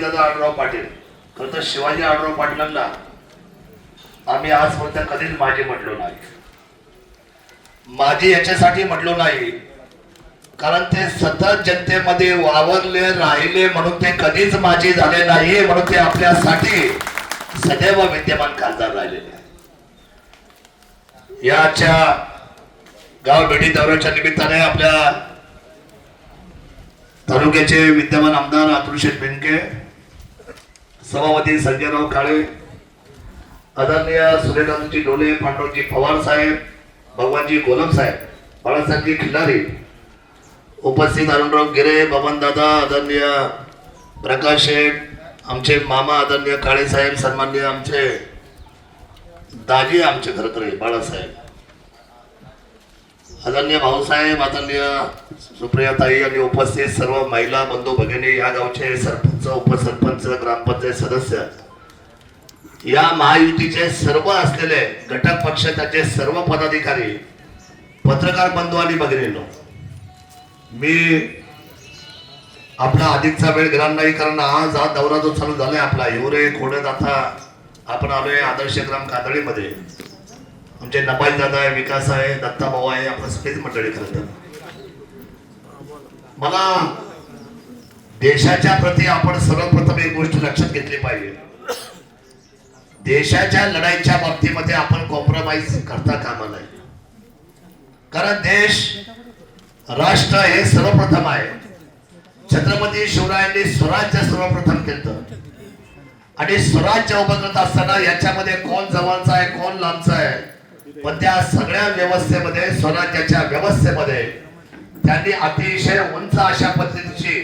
शिवाजीदादा आढळराव पाटील. खरं तर शिवाजी आढळराव पाटलांना आम्ही आजपर्यंत कधीच माझी म्हटलो नाही. माझी याच्यासाठी म्हटलो नाही कारण ते सतत जनतेमध्ये वावरले राहिले म्हणून ते कधीच माझे झाले नाही, म्हणून ते आपल्यासाठी सदैव विद्यमान खासदार राहिलेले आहे. याच्या गाव भेटी दौऱ्याच्या निमित्ताने आपल्या तालुक्याचे विद्यमान आमदार अतुलशेठ बेनके, सभापती संजयराव काळे, आदरणीय सुरेशजी डोले, पांडुरंगजी पवार साहेब, भगवानजी गोलम साहेब, बाळासाहेबजी खिल्लारी, उपस्थित अरुणराव गिरे, बबन दादा, आदरणीय प्रकाश शेठ, आमचे मामा आदरणीय काळे साहेब, सन्माननीय आमचे दाजी, आमचे घरकरे बाळासाहेब, आदरणीय भाऊसाहेब, आदरणीय सुप्रियाताई आणि उपस्थित सर्व महिला बंधू भगिनी, या गावचे सरपंच, उपसरपंच, ग्रामपंचायत सदस्य, या महायुतीचे सर्व असलेले घटक पक्षाचे सर्व पदाधिकारी, पत्रकार बंधू आणि भगिनींनो, मी आपला अधिकचा वेळ घेणार नाही कारण आज हा दौरा जो चालू झालाय आपला हिवरे खोडत, आता आपण आलोय आदर्श ग्राम कादळीमध्ये. आमचे नबाई दादा आहे, विकास आहे, दत्ता भाऊ आहे, आपण सगळीच मंडळी. खरं तर मला देशाच्या प्रती आपण सर्वप्रथम एक गोष्ट लक्षात घेतली पाहिजे. देशाच्या लढाईच्या बाबतीमध्ये आपण कॉम्प्रोमाइज करता कामा नये. कारण देश राष्ट्र हे सर्वप्रथम आहे. छत्रपती शिवरायांनी स्वराज्य सर्वप्रथम केलं आणि स्वराज्य उभं करत असताना याच्यामध्ये कोण जवळचा आहे कोण लांबचा आहे, पण त्या सगळ्या व्यवस्थेमध्ये, स्वराज्याच्या व्यवस्थेमध्ये त्यांनी अतिशय उंच अशा पद्धतीची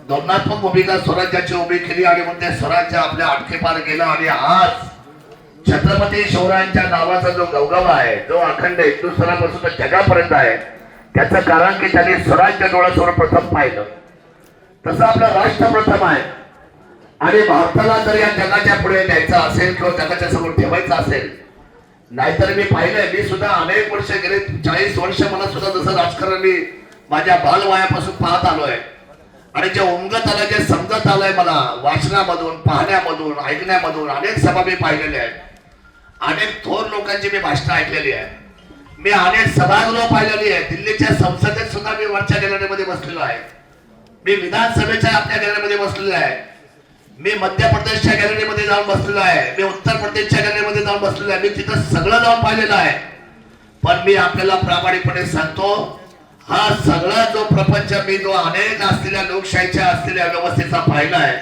धोरणात्मक भूमिका स्वराज्याची उभी केली आणि मग ते स्वराज्य आपल्या अटकेपार गेलं. आणि आज छत्रपती शिवरायांच्या नावाचा जो गवगवा आहे, जो अखंड हिंदुस्थानापासून जगापर्यंत आहे, त्याचं कारण की त्यांनी स्वराज्य डोळ्यासमोर प्रथम पाहिलं. तसं आपलं राष्ट्र प्रथम आहे आणि भारताला जर या जगाच्या पुढे न्यायचं असेल किंवा जगाच्या समोर ठेवायचं असेल, नाहीतर मी पाहिलंय, मी सुद्धा अनेक वर्ष गेले, 40 वर्ष मला सुद्धा जसं राजकारण मी माझ्या बालवयापासून पाहत आलोय आणि जे उमगत आलंय, जे समजत आलंय मला वाचनामधून, पाहण्यामधून, ऐकण्यामधून, अनेक सभा मी पाहिलेल्या आहेत, अनेक थोर लोकांची मी भाषणं ऐकलेली आहे, मी अनेक सभागृह पाहिलेली आहे. दिल्लीच्या संसदेत सुद्धा मी वरच्या गॅलरीमध्ये बसलेलो आहे, मी विधानसभेच्या आपल्या गॅलरीमध्ये बसलेलो आहे, मी मध्य प्रदेशच्या गॅलरीमध्ये जाऊन बसलेलो आहे, मी उत्तर प्रदेशच्या गॅलरीमध्ये जाऊन बसलेलो आहे, मी तिथं सगळं जाऊन पाहिलेलं आहे. पण मी आपल्याला प्रामाणिकपणे सांगतो, हा सगळा जो प्रपंच मी जो अनेक असलेल्या लोकशाहीच्या असलेल्या व्यवस्थेचा पाहिला आहे,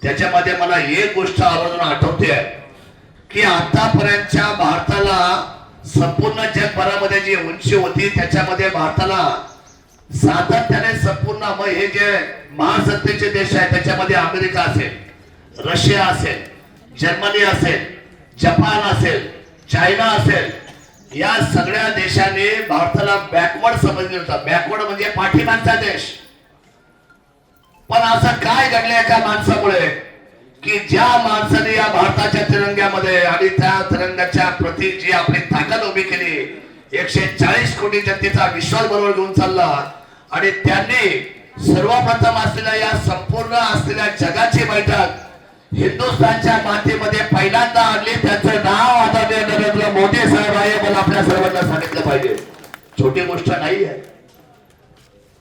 त्याच्यामध्ये मला एक गोष्ट आवर्जून आठवते की आतापर्यंतच्या भारताला संपूर्ण जगभरामध्ये जी उंची होती त्याच्यामध्ये भारताला सातत्याने संपूर्ण हे जे महासत्तेचे देश आहेत त्याच्यामध्ये अमेरिका असेल, रशिया असेल, जर्मनी असेल, जपान असेल, चायना असेल, या सगळ्या देशांनी भारताला बॅकवर्ड समजले होतं. बॅकवर्ड म्हणजे पाठीमागचा देश. पण असं काय घडलंय एका माणसामुळे की ज्या माणसाने या भारताच्या तिरंग्यामध्ये आणि त्या तिरंग्याच्या प्रती जी आपली ताकद उभी केली, 140 कोटी जनतेचा विश्वास बरोबर घेऊन चालला आणि त्यांनी सर्वप्रथम असलेल्या या संपूर्ण असलेल्या जगाची बैठक हिंदुस्थानच्या मातीमध्ये पहिल्यांदा आणली. त्याचं नाव आदरणीय नरेंद्र मोदी साहेब आहे. मला आपल्या सर्वांना सांगितलं पाहिजे, छोटी गोष्ट नाही आहे.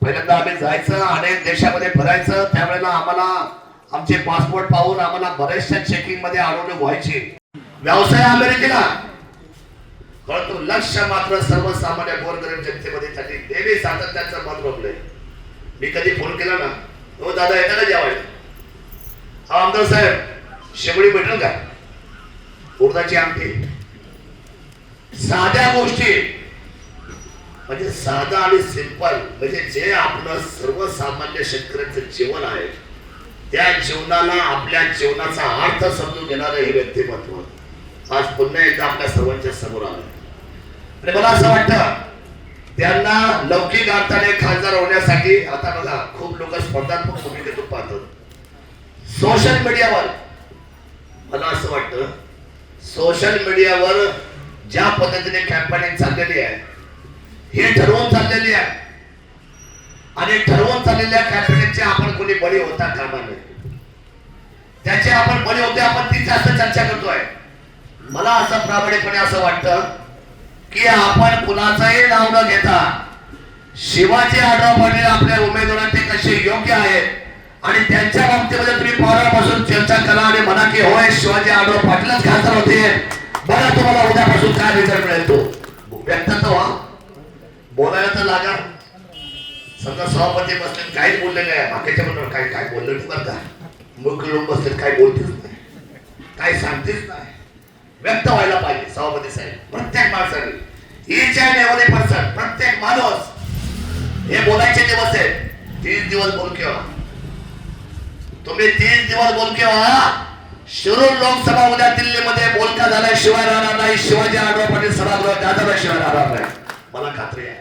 पहिल्यांदा आम्ही जायचं, अनेक देशामध्ये फिरायचं, त्यावेळेला आम्हाला आमचे पासपोर्ट पाहून आम्हाला बरेचशा चेकिंग मध्ये अडवणूक व्हायची. व्यवसाय अमेरिकेला, परंतु लक्ष मात्र सर्वसामान्य गोरगरीब जनतेमध्ये त्यांनी नेहमी सातत्याचं मत रोखलंय. मी कधी फोन केला ना, हो दादा येतं का जेवायला, आमदार साहेब शेगडी भेटेल का, उडदाची आमटी, साध्या गोष्टी म्हणजे साधा आणि सिंपल, म्हणजे जे आपलं सर्वसामान्य शेतकऱ्यांचं जीवन आहे त्या जीवनाला आपल्या जीवनाचा अर्थ समजून घेणारं हे व्यक्तिमत्व आज पुन्हा एकदा आपल्या सर्वांच्या समोर आलं. आणि मला असं वाटतं त्यांना लौकिक अर्थाने खासदार होण्यासाठी आता बघा खूप लोक स्पर्धात्मक भूमिकेतून पाहतात. सोशल मीडियावर मला असं वाटतं सोशल मीडियावर ज्या पद्धतीने कॅम्पेनिंग चाललेली आहे हे ठरवून चाललेली आहे आणि ठरवून चाललेल्या कॅम्पेनिंगचे आपण कोणी बळी होता कामा नये. त्याचे आपण बळे होते, आपण ती जास्त चर्चा करतोय. मला असं प्रामाणिकपणे असं वाटतं की आपण कुणाचंही नाव न घेता शिवाजी आढळराव पाटील आपल्या उमेदवारांचे कसे योग्य आहेत आणि त्यांच्या बाबतीमध्ये तुम्ही पावसापासून चर्चा करा आणि म्हणा की होय शिवाजी आढळराव पाटीलच खासदार होते. बरं तुम्हाला उद्यापासून काय रिझल्ट मिळेल तो व्यक्त तर व्हा, बोलायला तर लागा. समजा सभापती बसले काहीच बोलले नाही, बाकीच्या बरोबर काय काय बोलले नाही बरं का, मुख्य लोक बसले काय बोलतेच नाही, काय सांगतेच नाही. व्यक्त व्हायला पाहिजे सभापती साहेब. प्रत्येक माणसाने इच अँड एव्हरी पर्सन, प्रत्येक माणूस हे बोलायचे दिवस आहेत. 30 दिवस बोल केव्हा तुम्ही 30 दिवस बोल केव्हा. शिरूर लोकसभा उद्या दिल्लीमध्ये बोलका झाल्याशिवाय राहणार नाही. शिवाजी आढळराव पाटील सभागृहात दादाशिवाय राहणार नाही, मला खात्री आहे.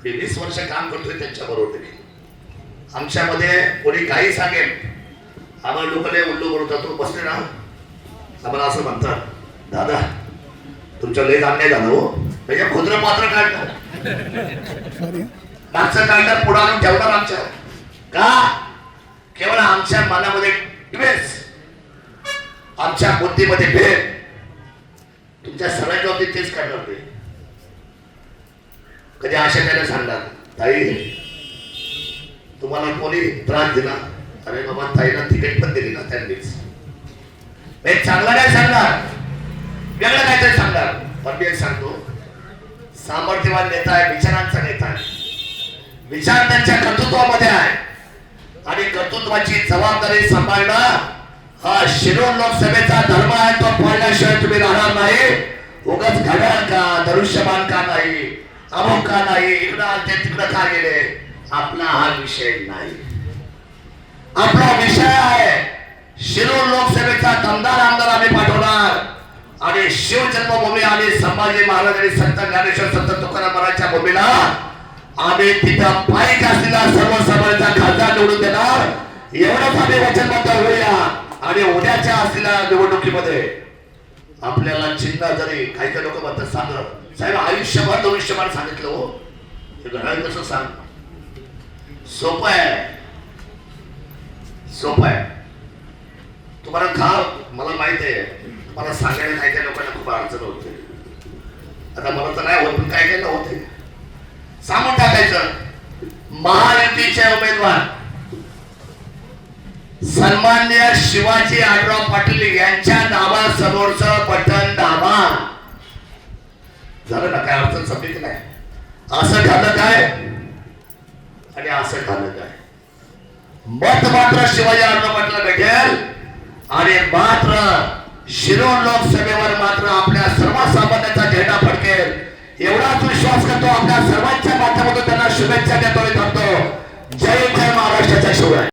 मी 20 वर्ष काम करतोय त्यांच्या बरोबर. आमच्यामध्ये कोणी काही सांगेल आम्हाला लोकांना उल्लू बोलवतात, तो बसले ना आम्हाला असं म्हणतात, दादा तुमच्या लय अन्याय झालं हो, म्हणजे खुद्र पात्र काढणार, मागचं काढणार, पुढे आणून ठेवणार आमच्या का. केवळ आमच्या मनामध्ये द्वेष, आमच्या बुद्धीमध्ये भेद, तुमच्या सगळ्यांच्या बाबतीत तेच करणार ते. कधी आशा त्याला सांगणार ताई तुम्हाला कोणी त्रास दिला, अरे बाबा ताईला तिकीट पण दिली ना त्यांनीच, चांगला काय सांगणार, वेगळं काहीतरी सांगणार. पण मी एक सांगतो, सामर्थ्यवान नेता आहे, विचारांचा नेता आहे, विचार त्यांच्या कर्तृत्वामध्ये आहे आणि कर्तृत्वाची जबाबदारी सांभाळणं हा शिरूर लोकसभेचा धर्म आहे. तो पाळल्याशिवाय तुम्ही राहणार नाही. उगाच घड्याळ का, धनुष्यबाण का नाही, अमुक का नाही, इकडं आलते तिकडं का गेले, आपला हा विषय नाही. आपला विषय आहे शिरूर लोकसभेचा दमदार आमदार आम्ही पाठवणार आणि शिवजन्मभूमी आणि संभाजी महाराज आणि संत ज्ञानेश्वर संत तुकाराम महाराजच्या भूमीला आम्ही तिथं पायी असलेला सर्वसामान्यांचा खासदार निवडून देणार. एवढंच आम्ही वचनबद्ध होऊया. आणि उद्याच्या असलेल्या निवडणुकीमध्ये आपल्याला चिन्ह जरी काही काही लोक म्हणतात सांगत साहेब आयुष्यभर धनुष्यबाण सांगितलं हो, हे घड्याळ कसं सांग, सोपं आहे, सोपं आहे. तुम्हाला मला माहित आहे, मला सांगायला काही काही लोकांना खूप अडचण होते. आता मला तर नाही होत, पण काय काय होते सांगून टाकायचं. महायुतीचे उमेदवार सन्माननीय शिवाजी आढळराव पाटील यांच्या नावासमोरचं बटन दाबा. झालं ना, काय अडचण समजली नाही. असं झालं काय आणि असं झालं काय, मत मात्र शिवाजी आढळराव पाटीलला भेटेल आणि मात्र शिरूर लोकसभेवर मात्र आपल्या सर्वसामान्यांचा झेंडा फडकेल. एवढाच विश्वास करतो. आपल्या सर्वांच्या माध्यमातून त्यांना शुभेच्छा देतो. जय जय महाराष्ट्राचा शिवराय.